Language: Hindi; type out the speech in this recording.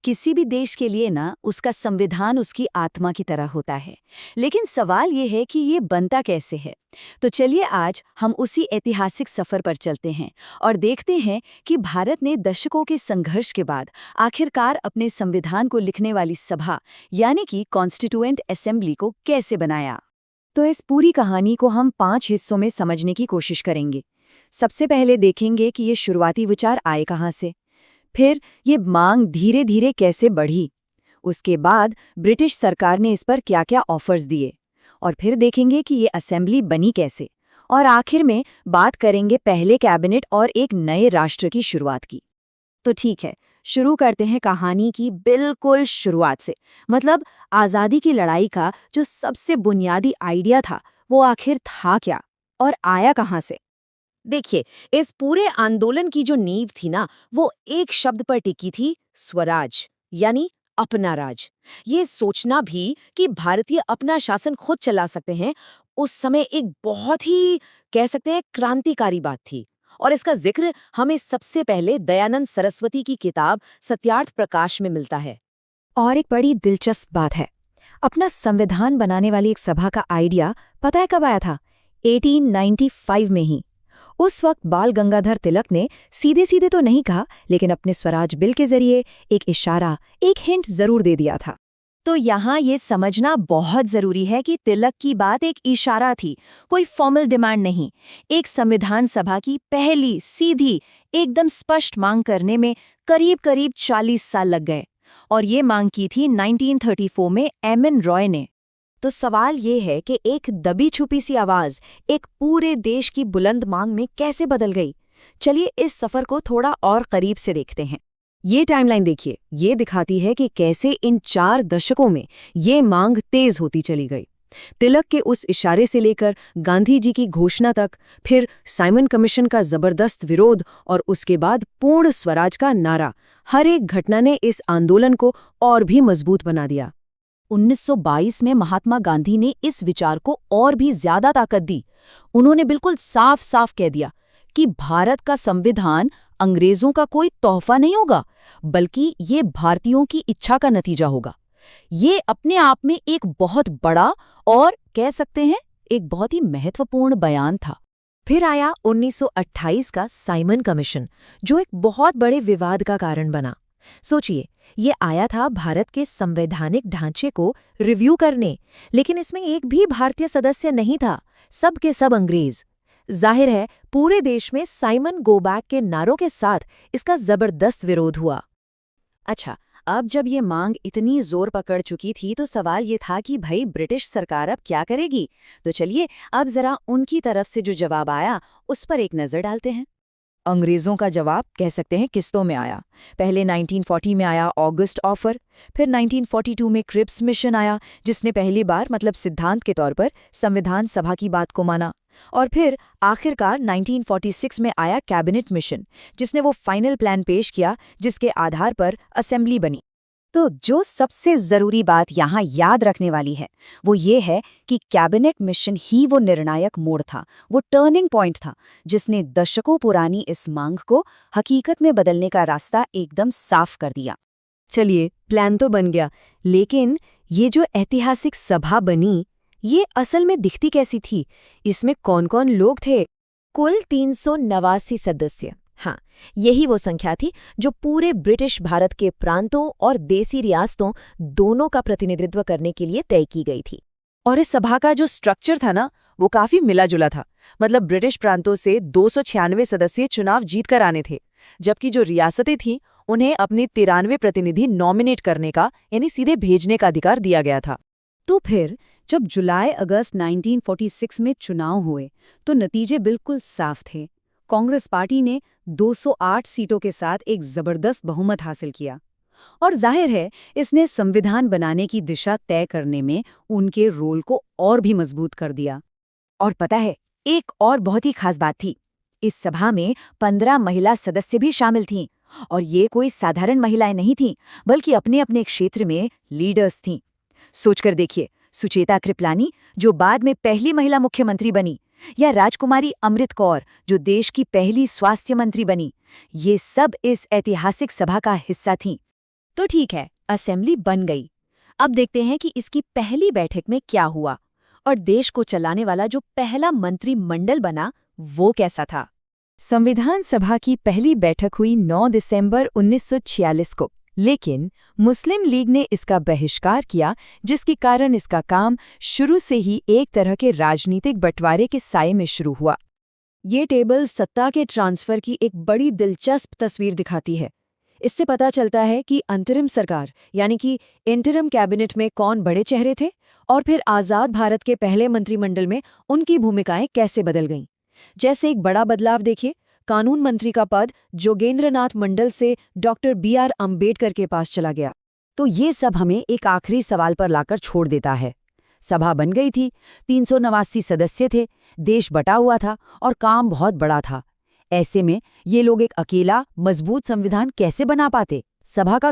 किसी भी देश के लिए ना उसका संविधान उसकी आत्मा की तरह होता है। लेकिन सवाल ये है कि ये बनता कैसे है। तो चलिए आज हम उसी ऐतिहासिक सफर पर चलते हैं और देखते हैं कि भारत ने दशकों के संघर्ष के बाद आखिरकार अपने संविधान को लिखने वाली सभा यानी कि कॉन्स्टिट्यूएंट असेंबली को कैसे बनाया। तो इस पूरी कहानी को हम 5 हिस्सों में समझने की कोशिश करेंगे। सबसे पहले देखेंगे कि ये शुरुआती विचार आए कहाँ से, फिर ये मांग धीरे धीरे कैसे बढ़ी, उसके बाद ब्रिटिश सरकार ने इस पर क्या क्या ऑफर्स दिए, और फिर देखेंगे कि ये असेंबली बनी कैसे, और आखिर में बात करेंगे पहले कैबिनेट और एक नए राष्ट्र की शुरुआत की। तो ठीक है, शुरू करते हैं कहानी की बिल्कुल शुरुआत से। मतलब आज़ादी की लड़ाई का जो सबसे बुनियादी आइडिया था वो आखिर था क्या और आया कहाँ से। देखिए, इस पूरे आंदोलन की जो नींव थी ना, वो एक शब्द पर टिकी थी, स्वराज, यानी अपना राज। ये सोचना भी कि भारतीय अपना शासन खुद चला सकते हैं, उस समय एक बहुत ही कह सकते हैं क्रांतिकारी बात थी। और इसका जिक्र हमें सबसे पहले दयानंद सरस्वती की किताब सत्यार्थ प्रकाश में मिलता है। और एक बड़ी दिलचस्प बात है, अपना संविधान बनाने वाली एक सभा का आइडिया पता है कब आया था? 1895 में ही। उस वक्त बाल गंगाधर तिलक ने सीधे सीधे तो नहीं कहा, लेकिन अपने स्वराज बिल के जरिए एक इशारा, एक हिंट जरूर दे दिया था। तो यहाँ ये समझना बहुत जरूरी है कि तिलक की बात एक इशारा थी, कोई फॉर्मल डिमांड नहीं। एक संविधान सभा की पहली सीधी एकदम स्पष्ट मांग करने में करीब करीब 40 साल लग गए, और ये मांग की थी 1934 में एम.एन. रॉय ने। तो सवाल ये है कि एक दबी छुपी सी आवाज एक पूरे देश की बुलंद मांग में कैसे बदल गई। चलिए इस सफर को थोड़ा और करीब से देखते हैं। ये टाइमलाइन देखिए, ये दिखाती है कि कैसे इन 4 दशकों में ये मांग तेज होती चली गई। तिलक के उस इशारे से लेकर गांधी जी की घोषणा तक, फिर साइमन कमीशन का जबरदस्त विरोध, और उसके बाद पूर्ण स्वराज का नारा, हर एक घटना ने इस आंदोलन को और भी मजबूत बना दिया। 1922 में महात्मा गांधी ने इस विचार को और भी ज्यादा ताकत दी। उन्होंने बिल्कुल साफ साफ कह दिया कि भारत का संविधान अंग्रेजों का कोई तोहफा नहीं होगा, बल्कि ये भारतीयों की इच्छा का नतीजा होगा। ये अपने आप में एक बहुत बड़ा और कह सकते हैं एक बहुत ही महत्वपूर्ण बयान था। फिर आया 1928 का साइमन कमीशन, जो एक बहुत बड़े विवाद का कारण बना। सोचिए, ये आया था भारत के संवैधानिक ढांचे को रिव्यू करने, लेकिन इसमें एक भी भारतीय सदस्य नहीं था, सब के सब अंग्रेज। जाहिर है पूरे देश में साइमन गो बैक के नारों के साथ इसका जबरदस्त विरोध हुआ। अच्छा, अब जब ये मांग इतनी जोर पकड़ चुकी थी तो सवाल ये था कि भाई ब्रिटिश सरकार अब क्या करेगी। तो चलिए अब जरा उनकी तरफ से जो जवाब आया उस पर एक नजर डालते हैं। अंग्रेजों का जवाब कह सकते हैं किस्तों में आया। पहले 1940 में आया ऑगस्ट ऑफर, फिर 1942 में क्रिप्स मिशन आया, जिसने पहली बार मतलब सिद्धांत के तौर पर संविधान सभा की बात को माना, और फिर आखिरकार 1946 में आया कैबिनेट मिशन, जिसने वो फाइनल प्लान पेश किया जिसके आधार पर असेंबली बनी। तो जो सबसे जरूरी बात यहाँ याद रखने वाली है वो ये है कि कैबिनेट मिशन ही वो निर्णायक मोड़ था, वो टर्निंग पॉइंट था, जिसने दशकों पुरानी इस मांग को हकीकत में बदलने का रास्ता एकदम साफ कर दिया। चलिए, प्लान तो बन गया, लेकिन ये जो ऐतिहासिक सभा बनी, ये असल में दिखती कैसी थी? इसमें कौन कौन लोग थे? कुल 389 सदस्य। हाँ, यही वो संख्या थी जो पूरे ब्रिटिश भारत के प्रांतों और देसी रियासतों दोनों का प्रतिनिधित्व करने के लिए तय की गई थी। और इस सभा का जो स्ट्रक्चर था ना, वो काफी मिला जुला था। मतलब ब्रिटिश प्रांतों से 296 सदस्य चुनाव जीत कर आने थे, जबकि जो रियासतें थीं उन्हें अपने 93 प्रतिनिधि नॉमिनेट करने का यानी सीधे भेजने का अधिकार दिया गया था। तो फिर जब जुलाई अगस्त 1946 में चुनाव हुए तो नतीजे बिल्कुल साफ थे। कांग्रेस पार्टी ने 208 सीटों के साथ एक जबरदस्त बहुमत हासिल किया, और जाहिर है इसने संविधान बनाने की दिशा तय करने में उनके रोल को और भी मजबूत कर दिया। और पता है, एक और बहुत ही खास बात थी, इस सभा में 15 महिला सदस्य भी शामिल थीं, और ये कोई साधारण महिलाएं नहीं थीं, बल्कि अपने अपने क्षेत्र में लीडर्स थीं। सोचकर देखिए, सुचेता कृपलानी जो बाद में पहली महिला मुख्यमंत्री बनी, या राजकुमारी अमृत कौर जो देश की पहली स्वास्थ्य मंत्री बनी, ये सब इस ऐतिहासिक सभा का हिस्सा थीं। तो ठीक है, असेंबली बन गई। अब देखते हैं कि इसकी पहली बैठक में क्या हुआ और देश को चलाने वाला जो पहला मंत्रिमंडल बना वो कैसा था। संविधान सभा की पहली बैठक हुई 9 दिसंबर 1946 को, लेकिन मुस्लिम लीग ने इसका बहिष्कार किया, जिसके कारण इसका काम शुरू से ही एक तरह के राजनीतिक बंटवारे के साये में शुरू हुआ। ये टेबल सत्ता के ट्रांसफर की एक बड़ी दिलचस्प तस्वीर दिखाती है। इससे पता चलता है कि अंतरिम सरकार यानी कि इंटरिम कैबिनेट में कौन बड़े चेहरे थे और फिर आज़ाद भारत के पहले मंत्रिमंडल में उनकी भूमिकाएं कैसे बदल गईं। जैसे एक बड़ा बदलाव देखिए, कानून मंत्री का पद जोगेंद्रनाथ मंडल से डॉक्टर BR अम्बेडकर के पास चला गया। तो ये सब हमें एक आखिरी सवाल पर लाकर छोड़ देता है। सभा बन गई थी, 389 सदस्य थे, देश बटा हुआ था और काम बहुत बड़ा था। ऐसे में ये लोग एक अकेला मजबूत संविधान कैसे बना पाते? सभा का